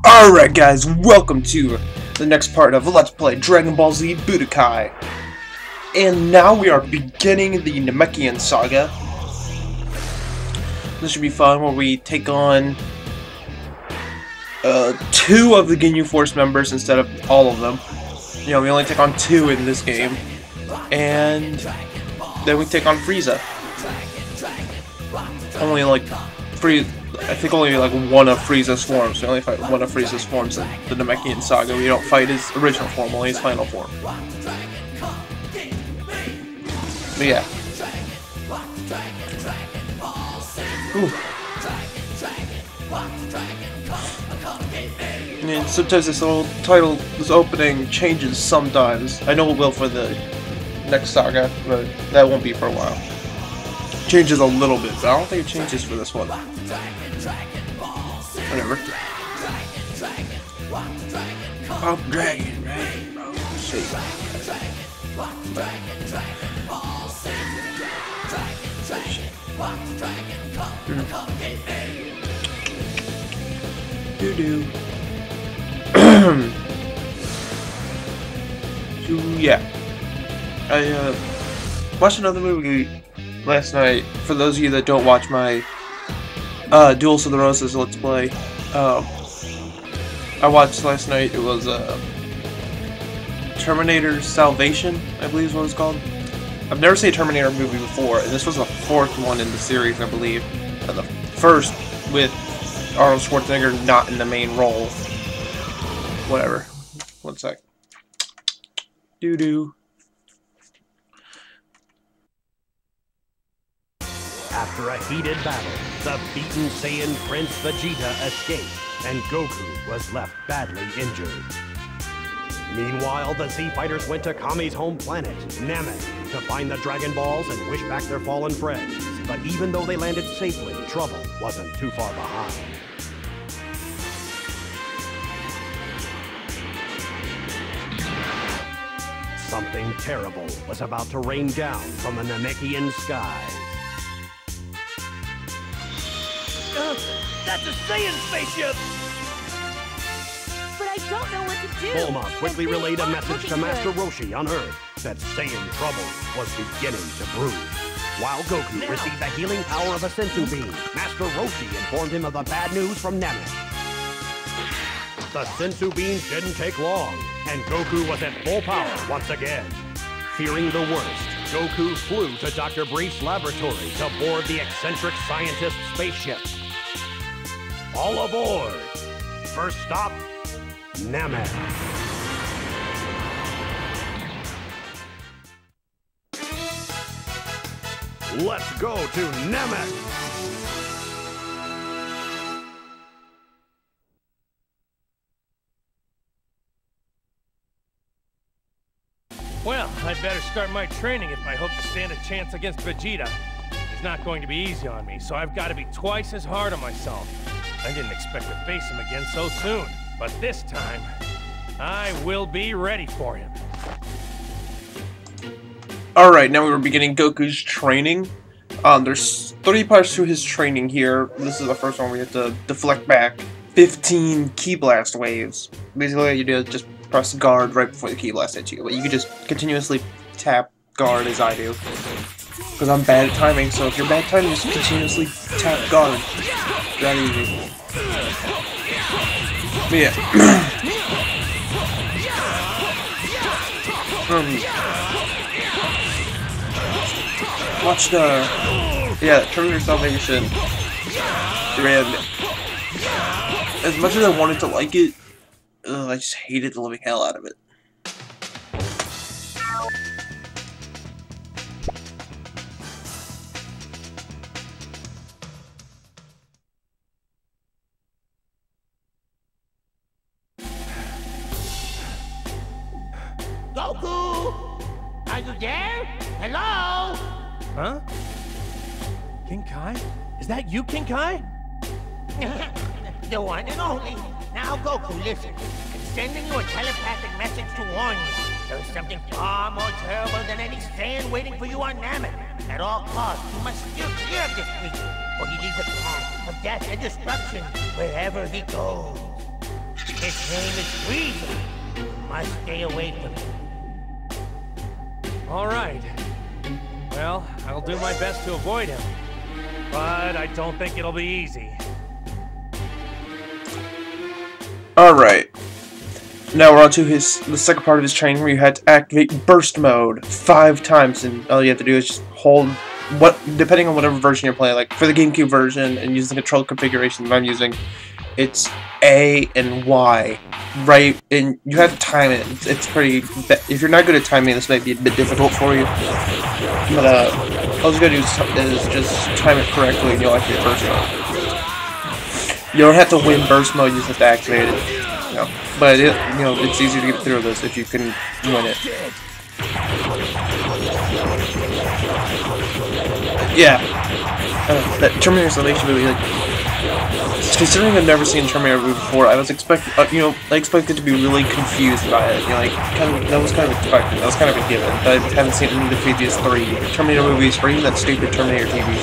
Alright guys, welcome to the next part of Let's Play Dragon Ball Z Budokai. And now we are beginning the Namekian saga. This should be fun, where we take on two of the Ginyu Force members instead of all of them. You know, we only take on two in this game. And then we take on Frieza. Only like I think only like one of Frieza's forms. We only fight one of Frieza's forms in the Namekian saga. We don't fight his original form, only his final form. But yeah. Ooh. I mean, sometimes this little title, this opening changes sometimes. I know it will for the next saga, but that won't be for a while. Changes a little bit, but I don't think it changes for this one. Whatever. Oh, dragon, right? Oh, shit. Doo-doo. So, yeah. I, watched another movie last night. For those of you that don't watch my Duels of the Roses Let's Play, I watched last night. It was Terminator Salvation, I believe is what it's called. I've never seen a Terminator movie before, and this was the fourth one in the series, I believe. The first with Arnold Schwarzenegger not in the main role. Whatever. One sec. Doo-doo. After a heated battle, the beaten Saiyan Prince Vegeta escaped, and Goku was left badly injured. Meanwhile, the Z-Fighters went to Kami's home planet, Namek, to find the Dragon Balls and wish back their fallen friends. But even though they landed safely, trouble wasn't too far behind. Something terrible was about to rain down from the Namekian skies. That's a Saiyan spaceship! But I don't know what to do! Bulma quickly relayed a message to Master Roshi on Earth that Saiyan trouble was beginning to brew. While Goku received the healing power of a Sensu Bean, Master Roshi informed him of the bad news from Namek. The Sensu Beans didn't take long, and Goku was at full power once again. Fearing the worst, Goku flew to Dr. Brief's laboratory to board the eccentric scientist's spaceship. All aboard! First stop, Namek. Let's go to Namek! Well, I'd better start my training if I hope to stand a chance against Vegeta. He's not going to be easy on me, so I've got to be twice as hard on myself. I didn't expect to face him again so soon, but this time, I will be ready for him. Alright, now we were beginning Goku's training. There's 3 parts to his training here. This is the first one. We have to deflect back 15 Ki Blast waves. Basically, what you do is just press guard right before the Ki Blast hits you. But you can just continuously tap guard as I do. Because I'm bad at timing, so if you're bad at timing, just continuously tap guard. That easy. But yeah. Watch the Terminator Salvation. And as much as I wanted to like it, I just hated the living hell out of it. Goku! Are you there? Hello? Huh? King Kai? Is that you, King Kai? The one and only. Now, Goku, listen. I'm sending you a telepathic message to warn you. There's something far more terrible than any Saiyan waiting for you on Namek. At all costs, you must steer clear of this creature, for he leaves a path of death and destruction wherever he goes. His name is Freezer. You must stay away from him. All right. Well, I'll do my best to avoid him. But I don't think it'll be easy. Alright. Now we're on to the second part of his training where you had to activate burst mode 5 times, and all you have to do is just hold depending on whatever version you're playing, like for the GameCube version and using the control configuration that I'm using, it's A and Y, right? And you have to time it. It's pretty, if you're not good at timing, this might be a bit difficult for you. But all you gotta do is just time it correctly and you'll activate burst mode. You don't have to win burst mode, you just have to activate it. You know. But it's easy to get through this if you can win it. Yeah. That Terminator Salvation movie, like, considering I've never seen a Terminator movie before, I was I expected to be really confused by it. That was kind of expected. That was kind of a given. But I haven't seen any of the previous 3 Terminator movies or even that stupid Terminator TV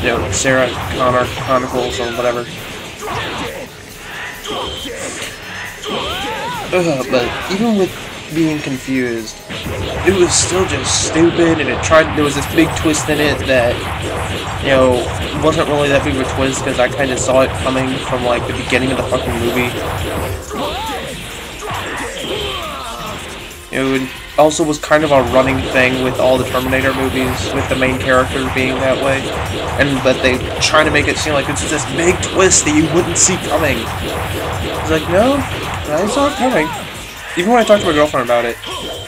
show. Sarah Connor Chronicles or whatever. But even with being confused, it was still just stupid, and there was this big twist in it that, wasn't really that big of a twist because I kind of saw it coming from like the beginning of the fucking movie. It also was kind of a running thing with all the Terminator movies, with the main character being that way, but they try to make it seem like it's this big twist that you wouldn't see coming. It's like, no, I saw it coming. Even when I talked to my girlfriend about it,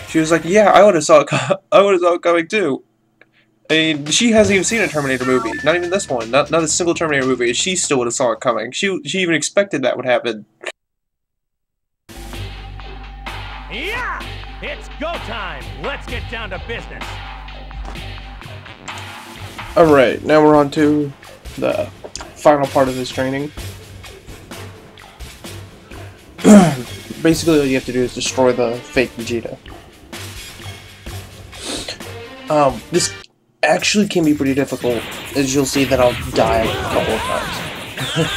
she was like, "Yeah, I would have saw it coming too." I mean, she hasn't even seen a Terminator movie. Not even this one. Not a single Terminator movie. She still would have saw it coming. She even expected that would happen. Yeah! It's go time! Let's get down to business! Alright, now we're on to the final part of this training. Basically, all you have to do is destroy the fake Vegeta. This actually can be pretty difficult, as you'll see that I'll die a couple of times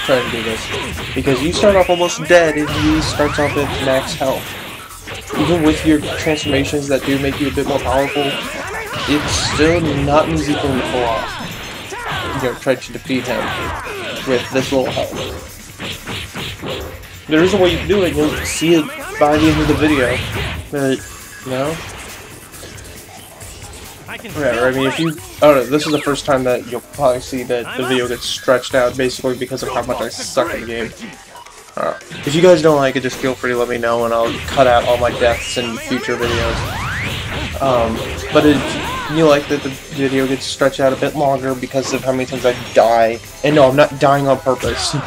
trying to do this. Because you start off almost dead and he starts off at max health. Even with your transformations that do make you a bit more powerful, it's still not an easy thing to pull off. Try to defeat him with this little health. There is a way you can do it, you'll see it by the end of the video. But, whatever, I mean, if you... Oh, this is the first time that you'll probably see that the video gets stretched out, basically because of how much I suck in the game. If you guys don't like it, just feel free to let me know, and I'll cut out all my deaths in future videos. But you like that the video gets stretched out a bit longer because of how many times I die. And no, I'm not dying on purpose to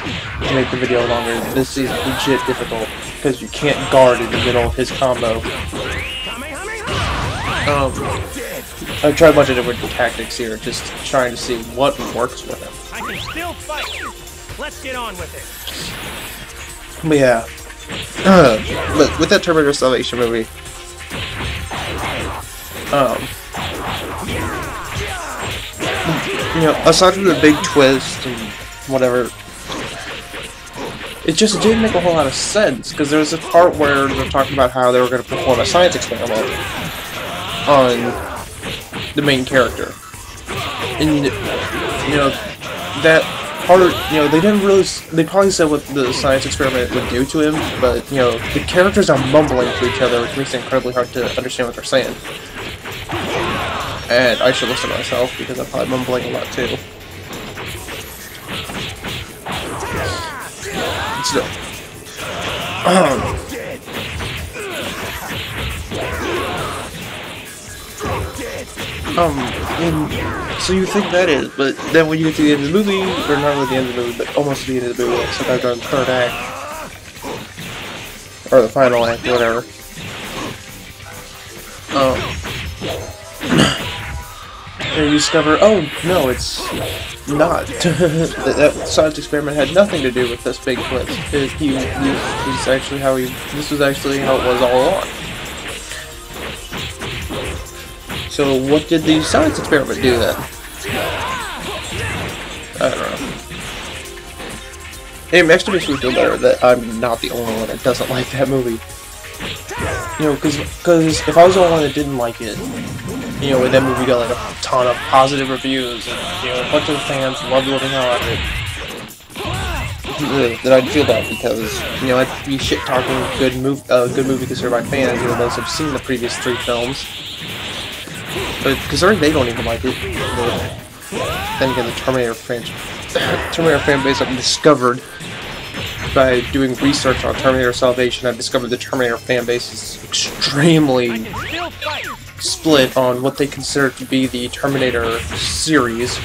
make the video longer. This is legit difficult, because you can't guard in the middle of his combo. I've tried a bunch of different tactics here, just trying to see what works with him. I can still fight! Let's get on with it! But yeah. Look, with that Terminator Salvation movie, aside from the big twist and whatever, it just didn't make a whole lot of sense, because there was a part where they're talking about how they were going to perform a science experiment on the main character. And, that part, they didn't really, they probably said what the science experiment would do to him, but, the characters are mumbling to each other, which makes it incredibly hard to understand what they're saying. And I should listen to myself, because I'm probably mumbling a lot too. Still. And so you think that is, but then when you get to the end of the movie, or not really the end of the movie, but almost to the end of the movie, like sometimes during the third act, or the final act, whatever. And you discover, oh no, it's not. That science experiment had nothing to do with this big twist. This was actually how it was all along. So what did the science experiment do then? I don't know. It actually makes me feel better that I'm not the only one that doesn't like that movie. You know, because if I was the only one that didn't like it, you know, that movie got like a ton of positive reviews, and you know, a bunch of fans loved the hell out of it. That I'd feel bad because you know I'd be shit talking good movie considered by fans, even those have seen the previous 3 films. But considering they don't even like it, then again, the Terminator fan base I've discovered by doing research on Terminator Salvation, I've discovered the Terminator fan base is extremely split on what they consider to be the Terminator series.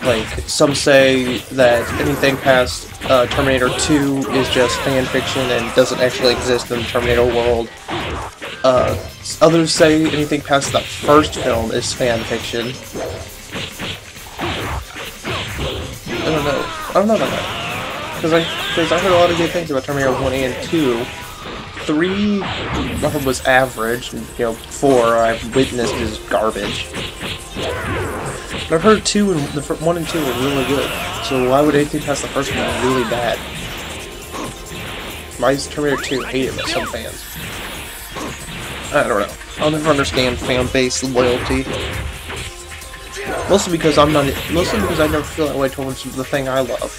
Like, some say that anything past Terminator 2 is just fan fiction and doesn't actually exist in the Terminator world. Others say anything past the first film is fan fiction. I don't know about that. Because I heard a lot of good things about Terminator 1 and 2. 3 was average, and, you know, 4 I've witnessed is garbage. But I've heard 1 and 2 were really good, so why would anything past the first one be really bad? Why is Terminator 2 hated by some fans? I don't know. I'll never understand fan base loyalty. Mostly because I never feel that way towards the thing I love.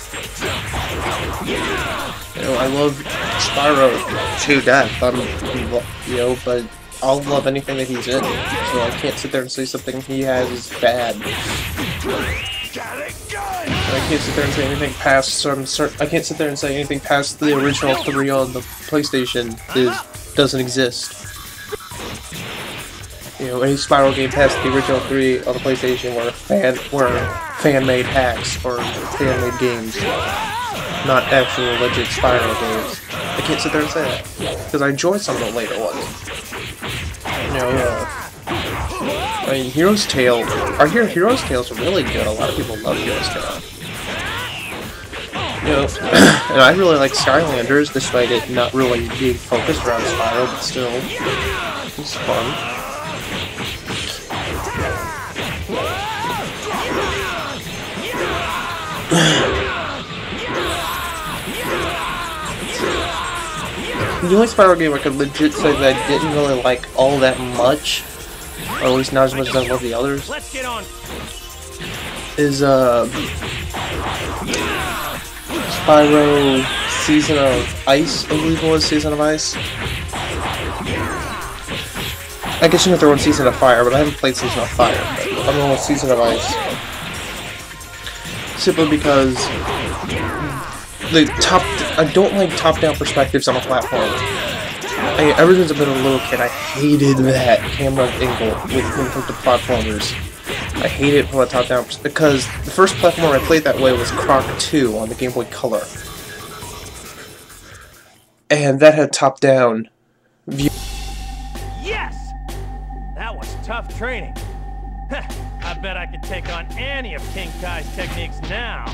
You know, I love Spyro to death. You know, but I'll love anything that he's in. So I can't sit there and say something he has is bad. I can't sit there and say anything past I can't sit there and say anything past the original 3 on the PlayStation doesn't exist. You know, any Spyro game past the original 3 on the PlayStation were fan-made hacks or fan-made games, not actual legit Spyro games. I can't sit there and say that because I enjoy some of the later ones. You know, I mean, Hero's Tale. I hear Hero's Tale's really good. A lot of people love Hero's Tale. You know, and I really like Skylanders, despite it not really being focused around Spyro, but still, it's fun. The only Spyro game I could legit say that I didn't really like all that much, or at least not as much as I love the others, is Spyro Season of Ice, I believe it was, Season of Ice. I guess you can throw in Season of Fire, but I haven't played Season of Fire, but I'm going with Season of Ice. Simply because I don't like top-down perspectives on a platform. Ever since I've been a little kid, I hated that camera angle when it comes to platformers. I hate it from a top-down because the first platformer I played that way was Croc 2 on the Game Boy Color. And that had top-down view. Yes! That was tough training. I bet I could take on any of King Kai's techniques now.